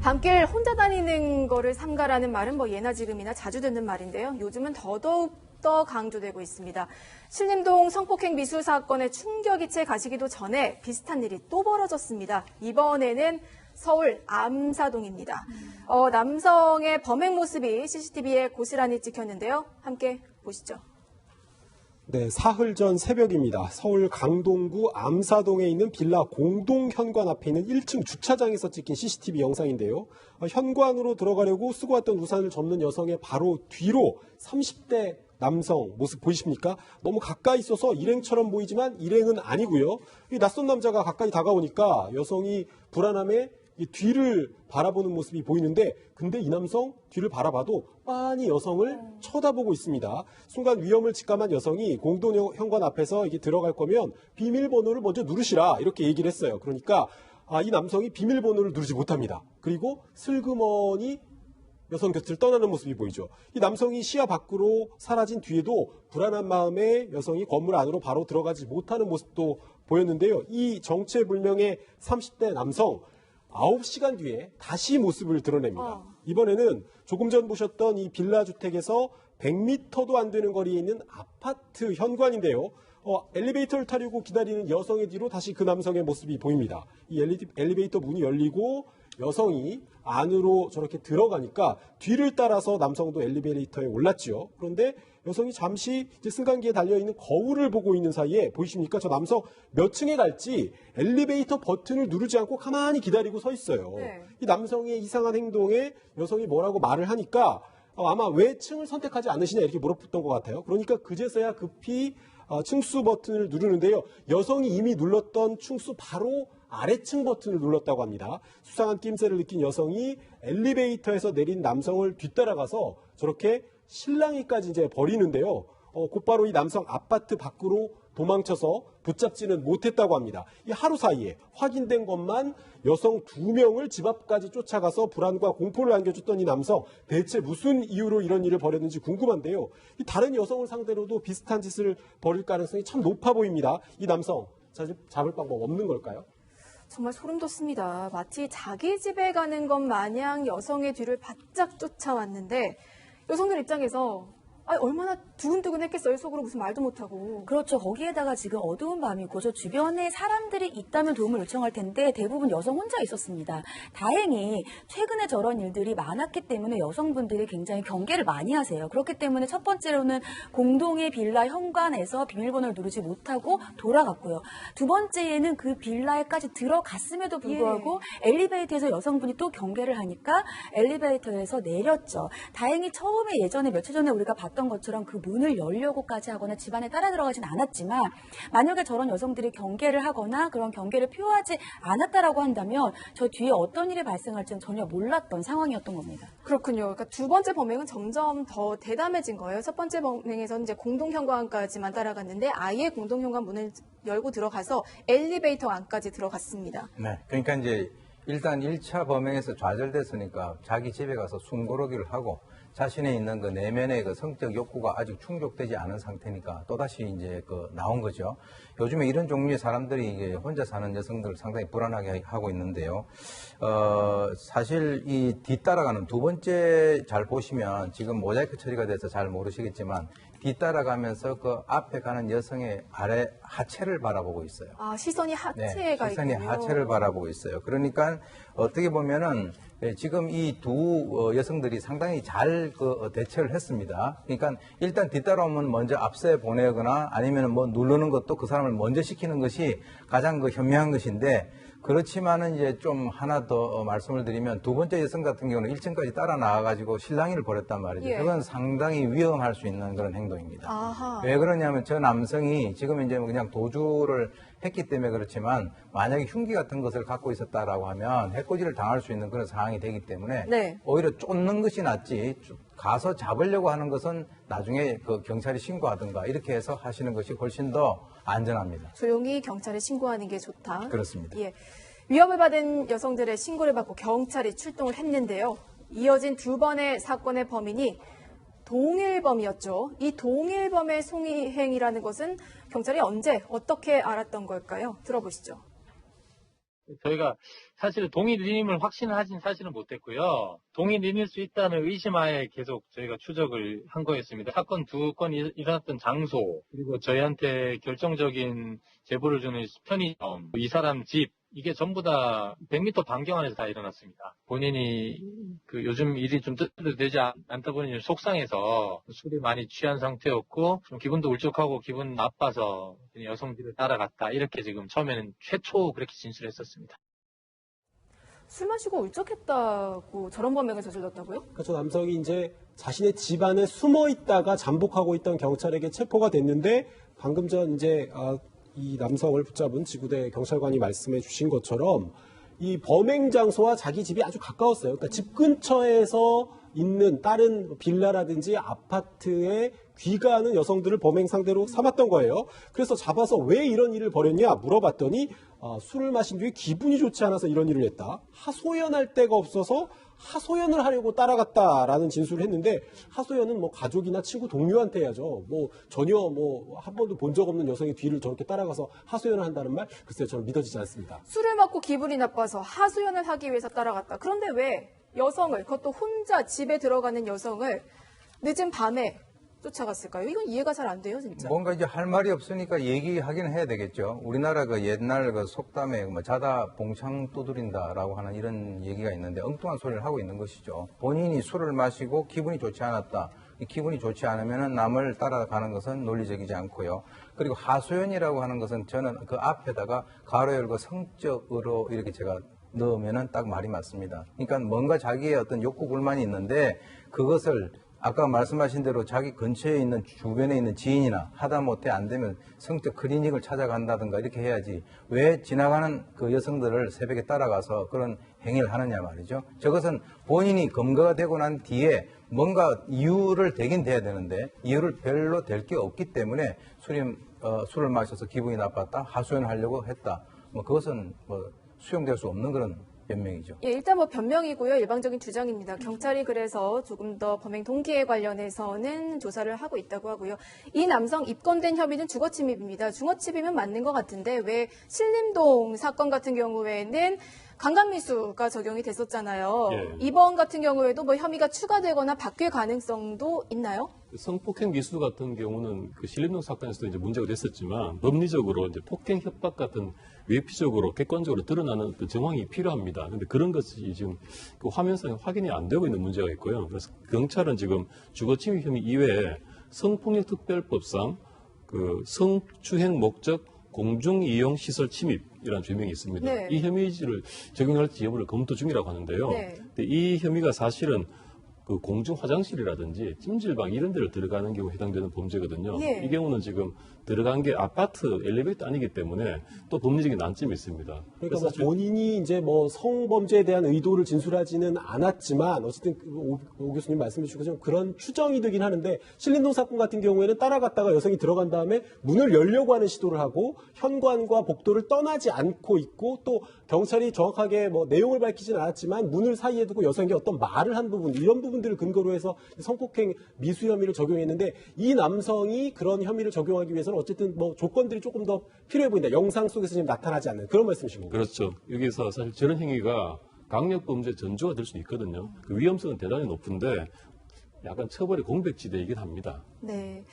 밤길 혼자 다니는 거를 삼가라는 말은 뭐 예나 지금이나 자주 듣는 말인데요. 요즘은 더더욱 더 강조되고 있습니다. 신림동 성폭행 미수 사건의 충격이 채 가시기도 전에 비슷한 일이 또 벌어졌습니다. 이번에는 서울 암사동입니다. 남성의 범행 모습이 CCTV에 고스란히 찍혔는데요. 함께 보시죠. 네, 사흘 전 새벽입니다. 서울 강동구 암사동에 있는 빌라 공동현관 앞에 있는 1층 주차장에서 찍힌 CCTV 영상인데요. 현관으로 들어가려고 쓰고 왔던 우산을 접는 여성의 바로 뒤로 30대 남성 모습 보이십니까? 너무 가까이 있어서 일행처럼 보이지만 일행은 아니고요. 이 낯선 남자가 가까이 다가오니까 여성이 불안함에 이 뒤를 바라보는 모습이 보이는데, 근데 이 남성 뒤를 바라봐도 빤히 여성을 쳐다보고 있습니다. 순간 위험을 직감한 여성이 공동현관 앞에서 이게 들어갈 거면 비밀번호를 먼저 누르시라 이렇게 얘기를 했어요. 그러니까 이 남성이 비밀번호를 누르지 못합니다. 그리고 슬그머니 여성 곁을 떠나는 모습이 보이죠. 이 남성이 시야 밖으로 사라진 뒤에도 불안한 마음에 여성이 건물 안으로 바로 들어가지 못하는 모습도 보였는데요. 이 정체불명의 30대 남성 9시간 뒤에 다시 모습을 드러냅니다. 이번에는 조금 전 보셨던 이 빌라 주택에서 100m도 안 되는 거리에 있는 아파트 현관인데요. 엘리베이터를 타려고 기다리는 여성의 뒤로 다시 그 남성의 모습이 보입니다. 이 엘리베이터 문이 열리고 여성이 안으로 저렇게 들어가니까 뒤를 따라서 남성도 엘리베이터에 올랐죠. 그런데 여성이 잠시 이제 승강기에 달려있는 거울을 보고 있는 사이에 보이십니까? 저 남성 몇 층에 갈지 엘리베이터 버튼을 누르지 않고 가만히 기다리고 서 있어요. 네. 이 남성의 이상한 행동에 여성이 뭐라고 말을 하니까 아마 왜 층을 선택하지 않으시냐 이렇게 물어봤던 것 같아요. 그러니까 그제서야 급히 층수 버튼을 누르는데요. 여성이 이미 눌렀던 층수 바로 아래층 버튼을 눌렀다고 합니다. 수상한 낌새를 느낀 여성이 엘리베이터에서 내린 남성을 뒤따라가서 저렇게 실랑이까지 이제 버리는데요. 곧바로 이 남성 아파트 밖으로 도망쳐서 붙잡지는 못했다고 합니다. 이 하루 사이에 확인된 것만 여성 2명을 집 앞까지 쫓아가서 불안과 공포를 안겨줬던 이 남성, 대체 무슨 이유로 이런 일을 벌였는지 궁금한데요. 이 다른 여성을 상대로도 비슷한 짓을 벌일 가능성이 참 높아 보입니다. 이 남성 잡을 방법 없는 걸까요? 정말 소름 돋습니다. 마치 자기 집에 가는 것 마냥 여성의 뒤를 바짝 쫓아왔는데 여성들 입장에서 얼마나 두근두근했겠어요. 속으로 무슨 말도 못하고. 그렇죠. 거기에다가 지금 어두운 밤이고 저 주변에 사람들이 있다면 도움을 요청할 텐데 대부분 여성 혼자 있었습니다. 다행히 최근에 저런 일들이 많았기 때문에 여성분들이 굉장히 경계를 많이 하세요. 그렇기 때문에 첫 번째로는 공동의 빌라 현관에서 비밀번호를 누르지 못하고 돌아갔고요. 두 번째에는 그 빌라에까지 들어갔음에도 불구하고 엘리베이터에서 여성분이 또 경계를 하니까 엘리베이터에서 내렸죠. 다행히 처음에 예전에 며칠 전에 우리가 봤던 것처럼 그 문을 열려고까지 하거나 집안에 따라 들어가진 않았지만 만약에 저런 여성들이 경계를 하거나 그런 경계를 표하지 않았다라고 한다면 저 뒤에 어떤 일이 발생할지는 전혀 몰랐던 상황이었던 겁니다. 그렇군요. 그러니까 두 번째 범행은 점점 더 대담해진 거예요. 첫 번째 범행에서는 이제 공동현관까지만 따라갔는데 아예 공동현관 문을 열고 들어가서 엘리베이터 안까지 들어갔습니다. 네, 그러니까 이제 일단 1차 범행에서 좌절됐으니까 자기 집에 가서 숨고르기를 하고 자신의 있는 그 내면의 그 성적 욕구가 아직 충족되지 않은 상태니까 또다시 이제 나온 거죠. 요즘에 이런 종류의 사람들이 이게 혼자 사는 여성들을 상당히 불안하게 하고 있는데요. 사실 이 뒤따라가는 두 번째 잘 보시면 지금 모자이크 처리가 돼서 잘 모르시겠지만 뒤따라가면서 그 앞에 가는 여성의 아래 하체를 바라보고 있어요. 시선이 하체가 네, 시선이 있군요. 하체를 바라보고 있어요. 그러니까 어떻게 보면은 지금 이 두 여성들이 상당히 잘 대처를 했습니다. 그러니까 일단 뒤따라오면 먼저 앞서 보내거나 아니면 뭐 누르는 것도 그 사람을 먼저 시키는 것이 가장 현명한 것인데, 그렇지만은 이제 좀 하나 더 말씀을 드리면 두 번째 여성 같은 경우는 1층까지 따라 나와가지고 실랑이를 벌였단 말이죠. 예. 그건 상당히 위험할 수 있는 그런 행동입니다. 아하. 왜 그러냐면 저 남성이 지금 이제 그냥 도주를 했기 때문에 그렇지만 만약에 흉기 같은 것을 갖고 있었다라고 하면 해코지를 당할 수 있는 그런 상황이 되기 때문에 네. 오히려 쫓는 것이 낫지 가서 잡으려고 하는 것은 나중에 경찰에 신고하든가 이렇게 해서 하시는 것이 훨씬 더 안전합니다. 조용히 경찰에 신고하는 게 좋다. 그렇습니다. 예. 위협을 받은 여성들의 신고를 받고 경찰이 출동을 했는데요. 이어진 두 번의 사건의 범인이 동일범이었죠. 이 동일범의 송이행이라는 것은 경찰이 언제 어떻게 알았던 걸까요? 들어보시죠. 저희가 사실 동일인임을 확신하진 사실은 못했고요. 동일인일 수 있다는 의심하에 계속 저희가 추적을 한 거였습니다. 사건 두 건이 일어났던 장소, 그리고 저희한테 결정적인 제보를 주는 편의점, 이 사람 집, 이게 전부 다 100m 반경 안에서 다 일어났습니다. 본인이 요즘 일이 좀 뜻대로 되지 않다 보니 속상해서 술이 많이 취한 상태였고 좀 기분도 울적하고 기분 나빠서 여성들을 따라갔다. 이렇게 지금 처음에는 최초 그렇게 진술했었습니다. 술 마시고 울적했다고 저런 범행을 저질렀다고요? 그러니까 저 남성이 이제 자신의 집 안에 숨어 있다가 잠복하고 있던 경찰에게 체포가 됐는데 방금 전 이제 이 남성을 붙잡은 지구대 경찰관이 말씀해 주신 것처럼 이 범행 장소와 자기 집이 아주 가까웠어요. 그러니까 집 근처에서 있는 다른 빌라라든지 아파트에 귀가하는 여성들을 범행 상대로 삼았던 거예요. 그래서 잡아서 왜 이런 일을 벌였냐 물어봤더니 술을 마신 뒤에 기분이 좋지 않아서 이런 일을 했다. 하소연할 데가 없어서 하소연을 하려고 따라갔다라는 진술을 했는데 하소연은 뭐 가족이나 친구 동료한테 해야죠. 뭐 전혀 뭐 한 번도 본 적 없는 여성의 뒤를 저렇게 따라가서 하소연을 한다는 말 글쎄요 저는 믿어지지 않습니다. 술을 먹고 기분이 나빠서 하소연을 하기 위해서 따라갔다. 그런데 왜 여성을, 그것도 혼자 집에 들어가는 여성을 늦은 밤에 쫓아갔을까요? 이건 이해가 잘 안 돼요, 진짜. 뭔가 이제 할 말이 없으니까 얘기하긴 해야 되겠죠. 우리나라 옛날 속담에 자다 봉창 두드린다라고 하는 이런 얘기가 있는데 엉뚱한 소리를 하고 있는 것이죠. 본인이 술을 마시고 기분이 좋지 않았다. 기분이 좋지 않으면 남을 따라가는 것은 논리적이지 않고요. 그리고 하소연이라고 하는 것은 저는 그 앞에다가 가로 열고 성적으로 이렇게 제가 넣으면은 딱 말이 맞습니다. 그러니까 뭔가 자기의 어떤 욕구 불만이 있는데 그것을 아까 말씀하신 대로 자기 근처에 있는 주변에 있는 지인이나 하다못해 안 되면 성적 클리닉을 찾아간다든가 이렇게 해야지 왜 지나가는 그 여성들을 새벽에 따라가서 그런 행위를 하느냐 말이죠. 저것은 본인이 검거가 되고 난 뒤에 뭔가 이유를 대긴 돼야 되는데 이유를 별로 될 게 없기 때문에 술을 마셔서 기분이 나빴다, 하소연하려고 했다. 뭐 그것은 뭐 수용될 수 없는 그런 변명이죠. 예, 일단 뭐 변명이고요. 일방적인 주장입니다. 경찰이 그래서 조금 더 범행 동기에 관련해서는 조사를 하고 있다고 하고요. 이 남성 입건된 혐의는 주거침입입니다. 중어침입은 맞는 것 같은데 왜 신림동 사건 같은 경우에는 강간미수가 적용이 됐었잖아요. 예. 이번 같은 경우에도 뭐 혐의가 추가되거나 바뀔 가능성도 있나요? 성폭행 미수 같은 경우는 그 신림동 사건에서도 이제 문제가 됐었지만 법리적으로 이제 폭행 협박 같은 외피적으로 객관적으로 드러나는 그 정황이 필요합니다. 그런데 그런 것이 지금 그 화면상에 확인이 안 되고 있는 문제가 있고요. 그래서 경찰은 지금 주거침입 혐의 이외에 성폭력특별법상 그 성추행 목적 공중이용 시설 침입이라는 죄명이 있습니다. 네. 이 혐의를 적용할지 여부를 검토 중이라고 하는데요. 네. 근데 이 혐의가 사실은 그 공중 화장실이라든지 찜질방 이런 데를 들어가는 경우에 해당되는 범죄거든요. 예. 이 경우는 지금 들어간 게 아파트 엘리베이터 아니기 때문에 또 법리적인 난점이 있습니다. 그러니까 그래서 뭐 본인이 이제 뭐 성범죄에 대한 의도를 진술하지는 않았지만 어쨌든 오 교수님 말씀해 주신 것처럼 그런 추정이 되긴 하는데 신림동 사건 같은 경우에는 따라갔다가 여성이 들어간 다음에 문을 열려고 하는 시도를 하고 현관과 복도를 떠나지 않고 있고 또 경찰이 정확하게 뭐 내용을 밝히진 않았지만 문을 사이에 두고 여성에게 어떤 말을 한 부분 이런 부분들을 근거로 해서 성폭행 미수 혐의를 적용했는데 이 남성이 그런 혐의를 적용하기 위해서는 어쨌든 뭐 조건들이 조금 더 필요해 보인다. 영상 속에서 지금 나타나지 않는 그런 말씀이십니다. 그렇죠. 여기서 사실 저런 행위가 강력범죄 전조가 될 수 있거든요. 그 위험성은 대단히 높은데 약간 처벌의 공백지대이긴 합니다. 네.